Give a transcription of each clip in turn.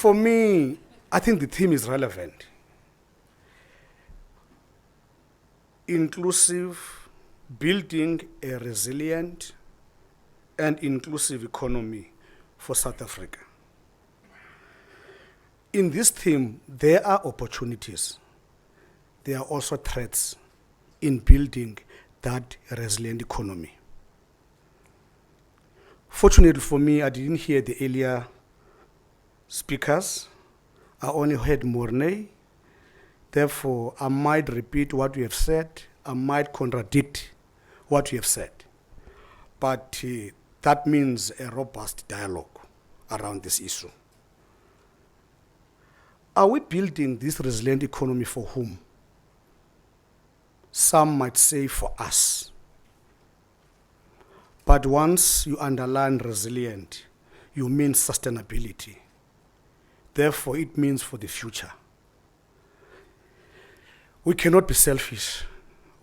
For me, I think the theme is relevant. Inclusive, building a resilient and inclusive economy for South Africa. In this theme, there are opportunities. There are also threats in building that resilient economy. Fortunately for me, I didn't hear the earlier speakers. I only heard Mornay. Therefore, I might repeat what we have said. I might contradict what we have said. But that means a robust dialogue around this issue. Are we building this resilient economy for whom? Some might say for us. But once you underline resilient, you mean sustainability. Therefore, it means for the future. We cannot be selfish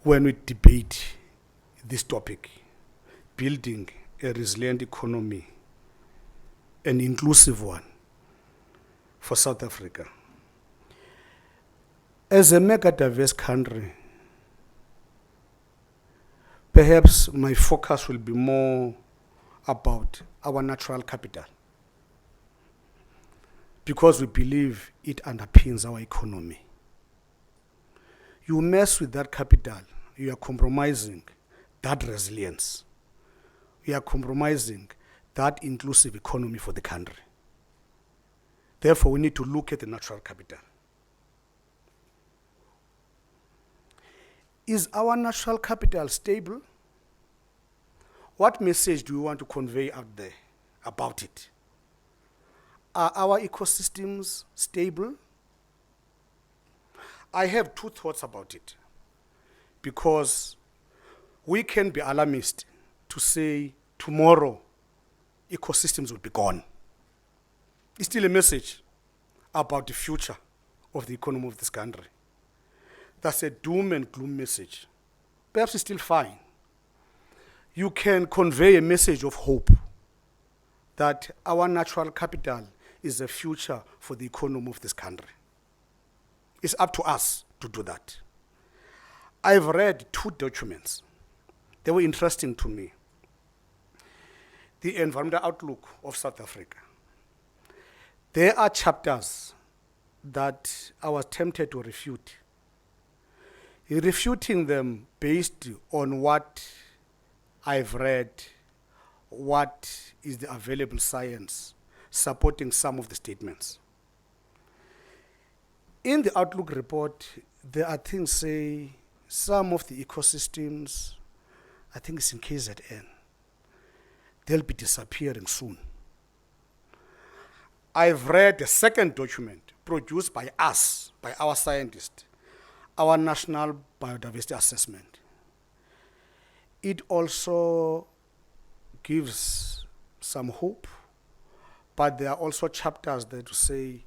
when we debate this topic, building a resilient economy, an inclusive one for South Africa. As a mega diverse country, perhaps my focus will be more about our natural capital, because we believe it underpins our economy. You mess with that capital, you are compromising that resilience. You are compromising that inclusive economy for the country. Therefore, we need to look at the natural capital. Is our natural capital stable? What message do we want to convey out there about it? Are our ecosystems stable? I have two thoughts about it, because we can be alarmist to say tomorrow ecosystems will be gone. It's still a message about the future of the economy of this country. That's a doom and gloom message. Perhaps it's still fine. You can convey a message of hope that our natural capital is a future for the economy of this country. It's up to us to do that. I've read two documents. They were interesting to me. The Environmental Outlook of South Africa. There are chapters that I was tempted to refute. Refuting them based on what I've read, what is the available science supporting some of the statements. In the Outlook report, there are things say some of the ecosystems, I think it's in KZN, they'll be disappearing soon. I've read a second document produced by us, by our scientists, our National Biodiversity Assessment. It also gives some hope, but there are also chapters that say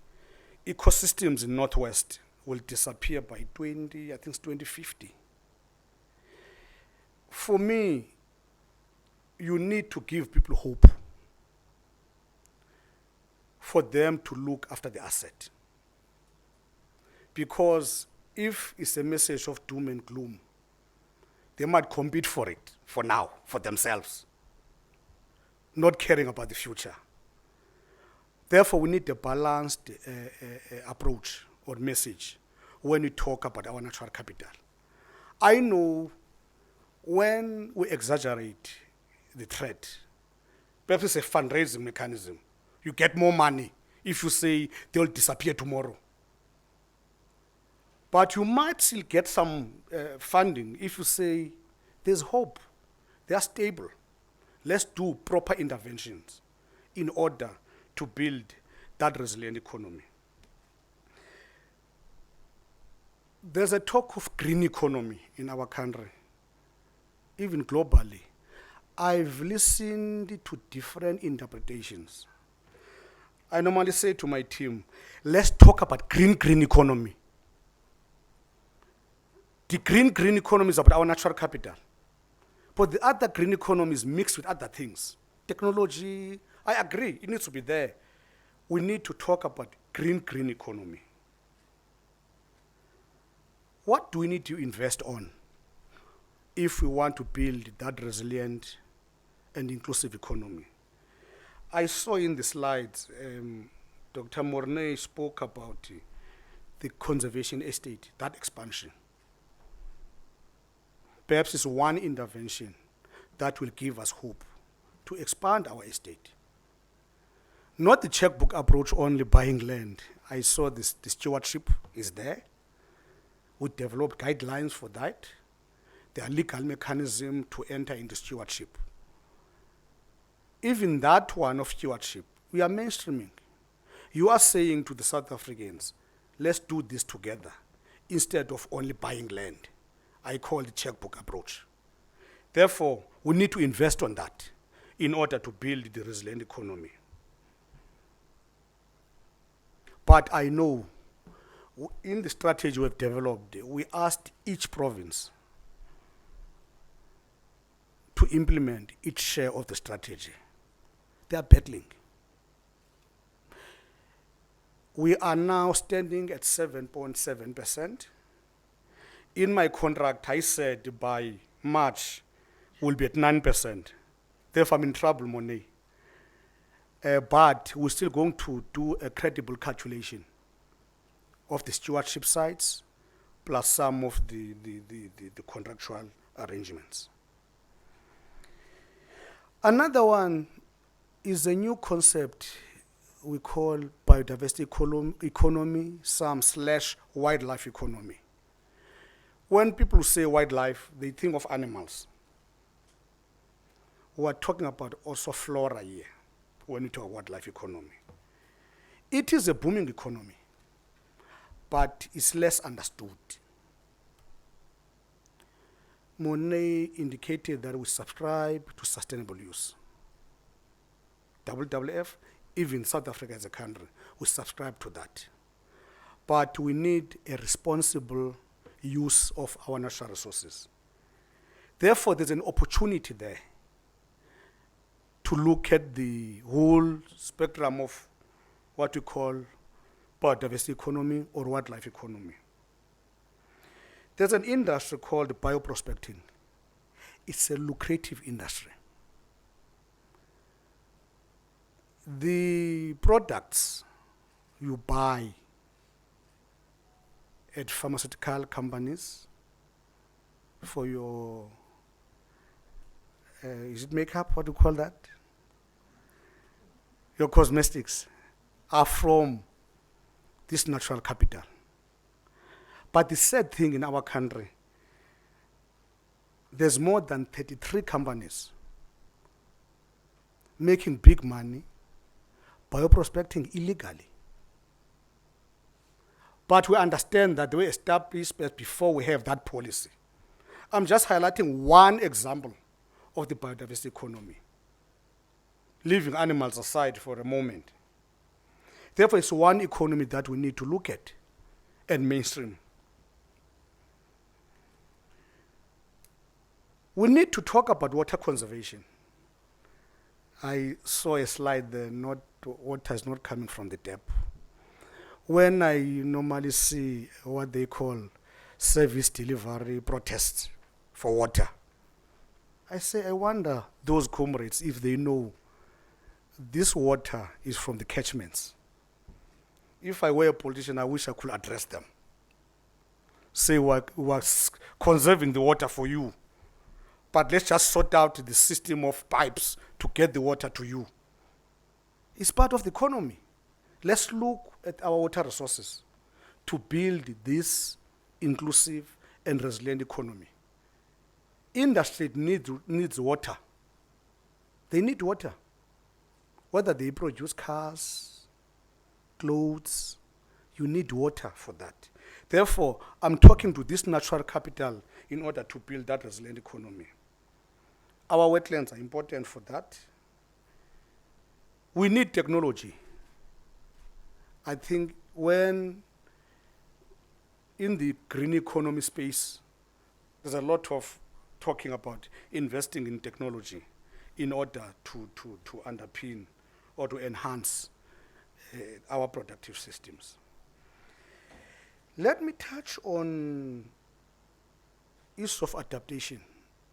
ecosystems in Northwest will disappear by 2050. For me, you need to give people hope for them to look after the asset. Because if it's a message of doom and gloom, they might compete for it, for now, for themselves, not caring about the future. Therefore, we need a balanced approach or message when we talk about our natural capital. I know when we exaggerate the threat, perhaps it's a fundraising mechanism. You get more money if you say they'll disappear tomorrow. But you might still get some funding if you say there's hope, they are stable. Let's do proper interventions in order to build that resilient economy. There's a talk of green economy in our country, even globally. I've listened to different interpretations. I normally say to my team, let's talk about green economy. The green economy is about our natural capital. But the other green economy is mixed with other things. Technology, I agree, it needs to be there. We need to talk about green economy. What do we need to invest on if we want to build that resilient and inclusive economy? I saw in the slides, Dr. Mornay spoke about the conservation estate, that expansion. Perhaps it's one intervention that will give us hope to expand our estate. Not the checkbook approach only buying land. I saw the stewardship is there. We developed guidelines for that. There are legal mechanisms to enter into stewardship. Even that one of stewardship, we are mainstreaming. You are saying to the South Africans, let's do this together instead of only buying land. I call it checkbook approach. Therefore, we need to invest on that in order to build the resilient economy. But I know in the strategy we've developed, we asked each province to implement its share of the strategy. They are battling. We are now standing at 7.7%. In my contract, I said by March, we'll be at 9%. Therefore, I'm in trouble, Monet. But we're still going to do a credible calculation of the stewardship sites plus some of the contractual arrangements. Another one is a new concept we call biodiversity economy, /wildlife economy. When people say wildlife, they think of animals. We are talking about also flora here when we talk wildlife economy. It is a booming economy, but it's less understood. Monet indicated that we subscribe to sustainable use. WWF, even South Africa as a country, we subscribe to that. But we need a responsible use of our natural resources. Therefore, there's an opportunity there to look at the whole spectrum of what we call biodiversity economy or wildlife economy. There's an industry called bioprospecting. It's a lucrative industry. The products you buy at pharmaceutical companies for your, is it makeup? What do you call that? Your cosmetics are from this natural capital. But the sad thing in our country, there's more than 33 companies making big money bioprospecting illegally. But we understand that they were established before we have that policy. I'm just highlighting one example of the biodiversity economy, leaving animals aside for a moment. Therefore, it's one economy that we need to look at and mainstream. We need to talk about water conservation. I saw a slide there, water is not coming from the tap. When I normally see what they call service delivery protests for water, I say, I wonder those comrades if they know this water is from the catchments. If I were a politician, I wish I could address them. Say we're conserving the water for you, but let's just sort out the system of pipes to get the water to you. It's part of the economy. Let's look at our water resources to build this inclusive and resilient economy. Industry needs water. They need water. Whether they produce cars, clothes, you need water for that. Therefore, I'm talking to this natural capital in order to build that resilient economy. Our wetlands are important for that. We need technology. I think when in the green economy space, there's a lot of talking about investing in technology in order to underpin or to enhance our productive systems. Let me touch on issues of adaptation,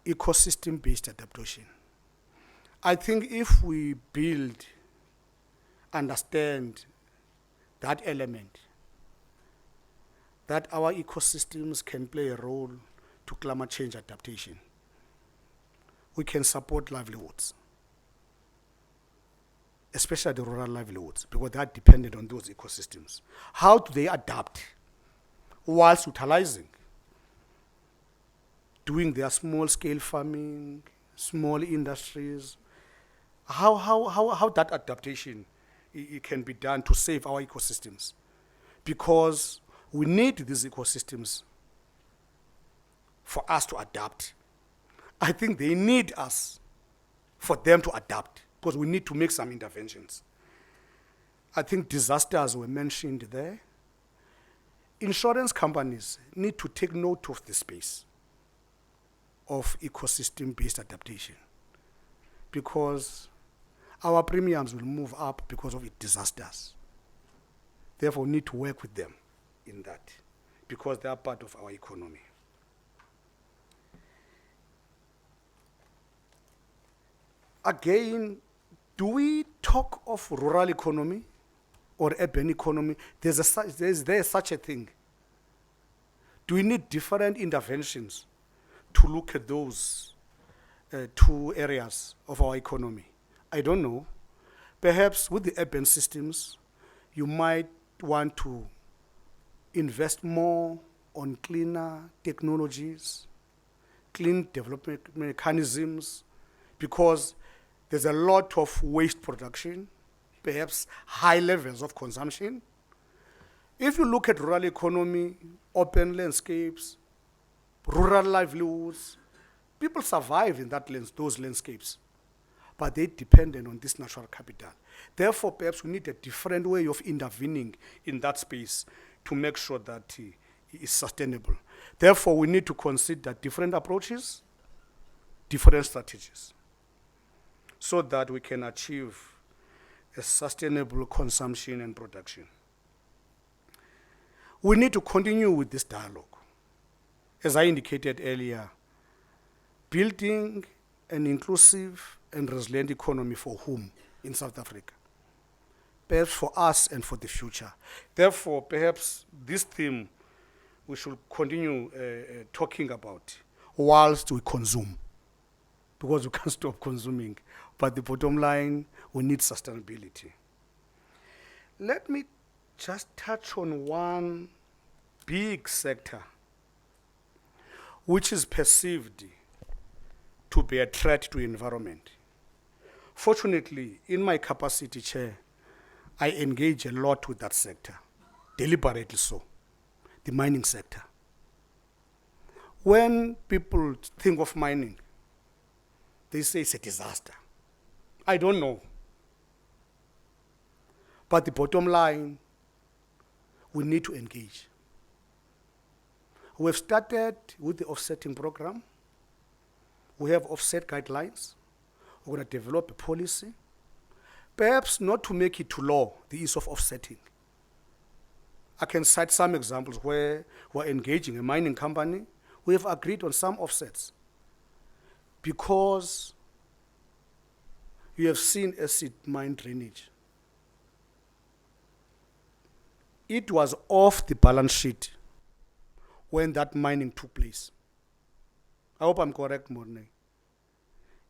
ecosystem-based adaptation. I think if we build, understand that element, that our ecosystems can play a role to climate change adaptation, we can support livelihoods, especially the rural livelihoods, because they are dependent on those ecosystems. How do they adapt whilst utilizing, doing their small-scale farming, small industries? How that adaptation it can be done to save our ecosystems? Because we need these ecosystems for us to adapt. I think they need us for them to adapt, because we need to make some interventions. I think disasters were mentioned there. Insurance companies need to take note of the space of ecosystem-based adaptation, because our premiums will move up because of disasters. Therefore, we need to work with them in that, because they are part of our economy. Again, do we talk of rural economy or urban economy? Is there such a thing? Do we need different interventions to look at those two areas of our economy? I don't know. Perhaps with the urban systems, you might want to invest more on cleaner technologies, clean development mechanisms, because there's a lot of waste production, perhaps high levels of consumption. If you look at rural economy, open landscapes, rural livelihoods, people survive in those landscapes, but they're dependent on this natural capital. Therefore, perhaps we need a different way of intervening in that space to make sure that it is sustainable. Therefore, we need to consider different approaches, different strategies, so that we can achieve a sustainable consumption and production. We need to continue with this dialogue. As I indicated earlier, building an inclusive and resilient economy for whom in South Africa? Perhaps for us and for the future. Therefore, perhaps this theme we should continue talking about whilst we consume, because we can't stop consuming. But the bottom line, we need sustainability. Let me just touch on one big sector which is perceived to be a threat to environment. Fortunately, in my capacity, Chair, I engage a lot with that sector, deliberately so, the mining sector. When people think of mining, they say it's a disaster. I don't know. But the bottom line, we need to engage. We've started with the offsetting program. We have offset guidelines. We're going to develop a policy. Perhaps not to make it to law, the use of offsetting. I can cite some examples where we're engaging a mining company. We have agreed on some offsets because you have seen acid mine drainage. It was off the balance sheet when that mining took place. I hope I'm correct, Morne.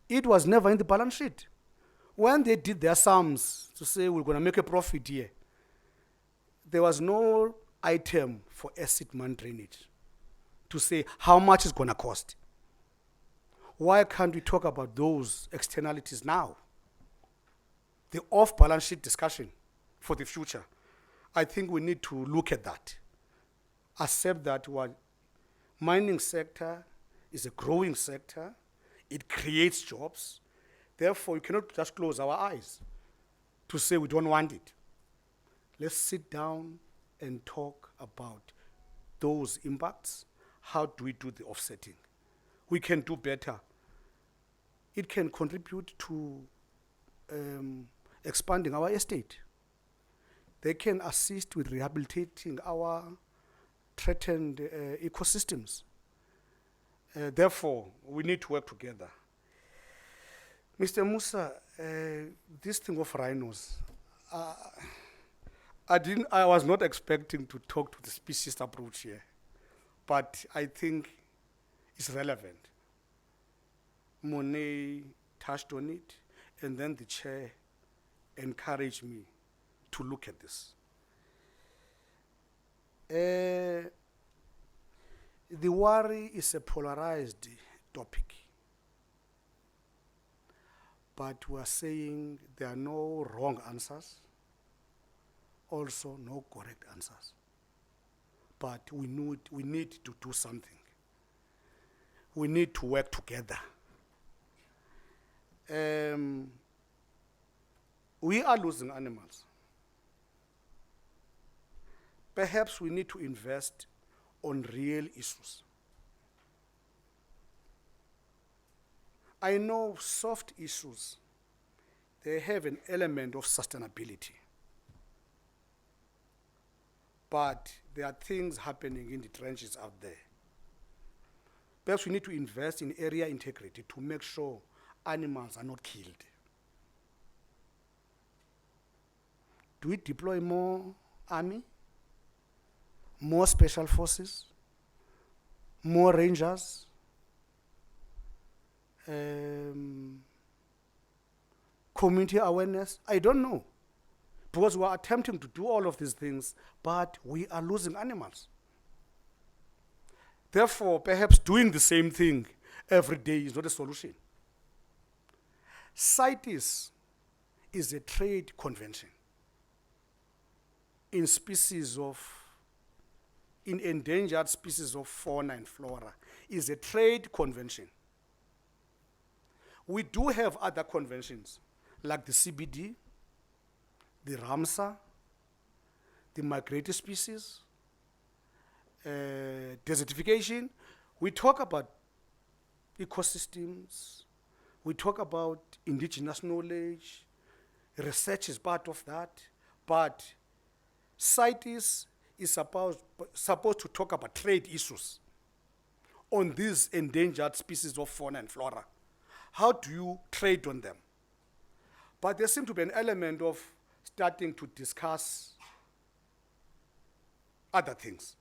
It was never in the balance sheet. When they did their sums to say we're going to make a profit here, there was no item for acid mine drainage to say how much it's going to cost. Why can't we talk about those externalities now? The off-balance sheet discussion for the future. I think we need to look at that. Accept that our mining sector is a growing sector. It creates jobs. Therefore, you cannot just close our eyes to say we don't want it. Let's sit down and talk about those impacts. How do we do the offsetting? We can do better. It can contribute to expanding our estate. They can assist with rehabilitating our threatened ecosystems. Therefore, we need to work together. Mr. Musa, this thing of rhinos, I was not expecting to talk to the speciest approach here, but I think it's relevant. Monet touched on it, and then the chair encouraged me to look at this. The worry is a polarized topic, but we are saying there are no wrong answers, also no correct answers. But we need to do something. We need to work together. We are losing animals. Perhaps we need to invest on real issues. I know soft issues, they have an element of sustainability. But there are things happening in the trenches out there. Perhaps we need to invest in area integrity to make sure animals are not killed. Do we deploy more army? More special forces? More rangers? Community awareness? I don't know. Because we are attempting to do all of these things, but we are losing animals. Therefore, perhaps doing the same thing every day is not a solution. CITES is a trade convention in endangered species of fauna and flora. Is a trade convention. We do have other conventions like the CBD, the Ramsar, the migratory species, desertification. We talk about ecosystems, we talk about indigenous knowledge, research is part of that, but CITES is supposed to talk about trade issues on these endangered species of fauna and flora. How do you trade on them? But there seems to be an element of starting to discuss other things.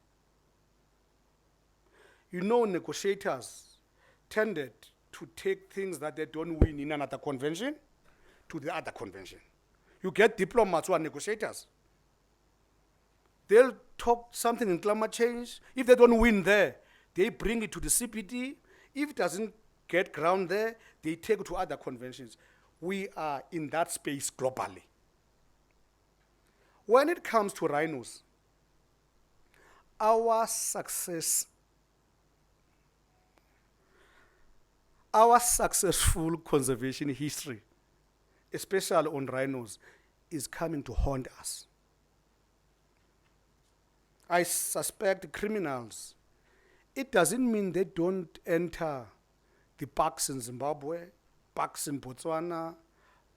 You know, negotiators tended to take things that they don't win in another convention to the other convention. You get diplomats who are negotiators. They'll talk something in climate change. If they don't win there, they bring it to the CPD. If it doesn't get ground there, they take it to other conventions. We are in that space globally. When it comes to rhinos, our successful conservation history, especially on rhinos, is coming to haunt us. I suspect criminals, it doesn't mean they don't enter the parks in Zimbabwe, parks in Botswana,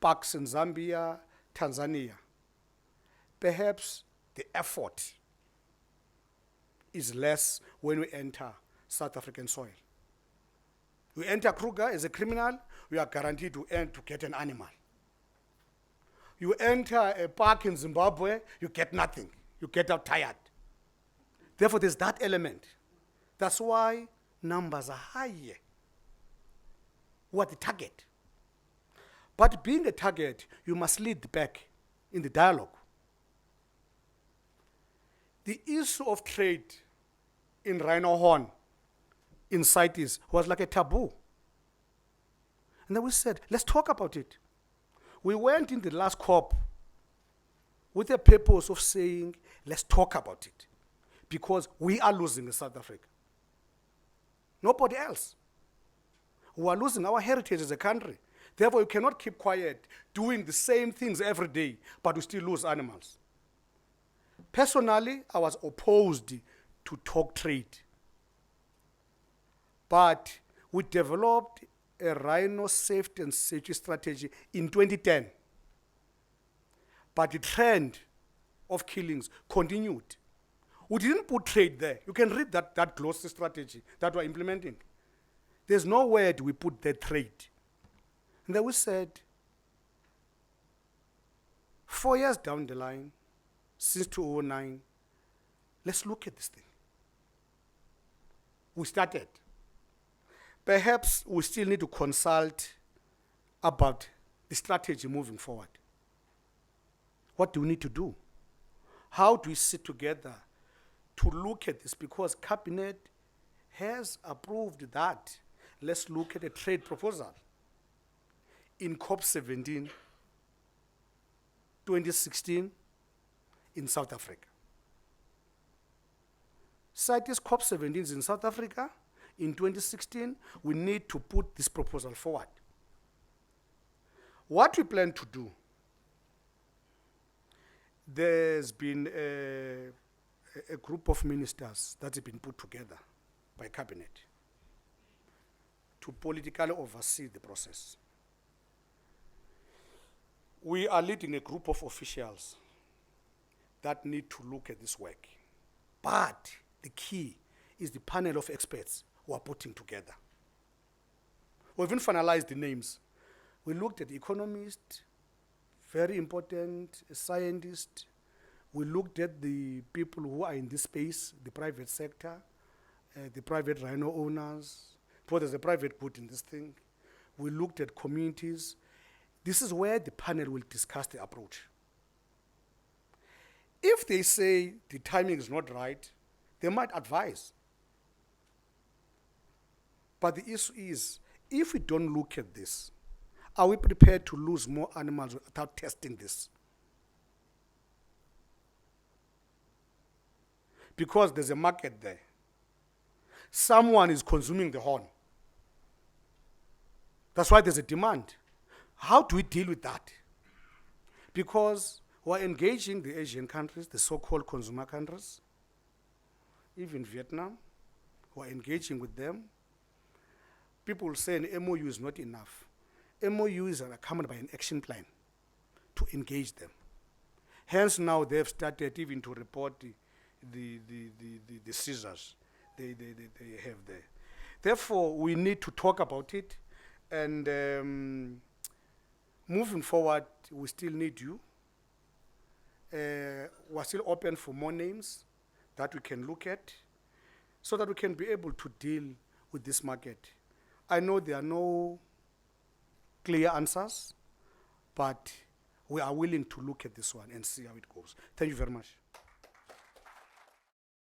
parks in Zambia, Tanzania. Perhaps the effort is less when we enter South African soil. We enter Kruger as a criminal, we are guaranteed to get an animal. You enter a park in Zimbabwe, you get nothing. You get out tired. Therefore, there's that element. That's why numbers are higher. What the target? But being a target, you must lead back in the dialogue. The issue of trade in rhino horn in CITES was like a taboo. And then we said, let's talk about it. We went in the last COP with the purpose of saying, let's talk about it. Because we are losing in South Africa. Nobody else. We are losing our heritage as a country. Therefore, you cannot keep quiet, doing the same things every day, but we still lose animals. Personally, I was opposed to talk trade. But we developed a rhino safety and security strategy in 2010. But the trend of killings continued. We didn't put trade there. You can read that glossy strategy that we're implementing. There's nowhere do we put that trade. And then we said, 4 years down the line, since 2009, let's look at this thing. We started. Perhaps we still need to consult about the strategy moving forward. What do we need to do? How do we sit together to look at this? Because Cabinet has approved that. Let's look at a trade proposal. In COP17, 2016, in South Africa. CITES COP17 is in South Africa. In 2016, we need to put this proposal forward. What we plan to do, there's been a group of ministers that have been put together by Cabinet to politically oversee the process. We are leading a group of officials that need to look at this work. But the key is the panel of experts who are putting together. We even finalized the names. We looked at economists, very important, scientists. We looked at the people who are in this space, the private sector, the private rhino owners, because there's a private good in this thing. We looked at communities. This is where the panel will discuss the approach. If they say the timing is not right, they might advise. But the issue is, if we don't look at this, are we prepared to lose more animals without testing this? Because there's a market there. Someone is consuming the horn. That's why there's a demand. How do we deal with that? Because we're engaging the Asian countries, the so-called consumer countries, even Vietnam, we're engaging with them. People will say an MOU is not enough. MOUs are accompanied by an action plan to engage them. Hence now they've started even to report the seizures they have there. Therefore, we need to talk about it, and moving forward, we still need you. We're still open for more names that we can look at so that we can be able to deal with this market. I know there are no clear answers, but we are willing to look at this one and see how it goes. Thank you very much.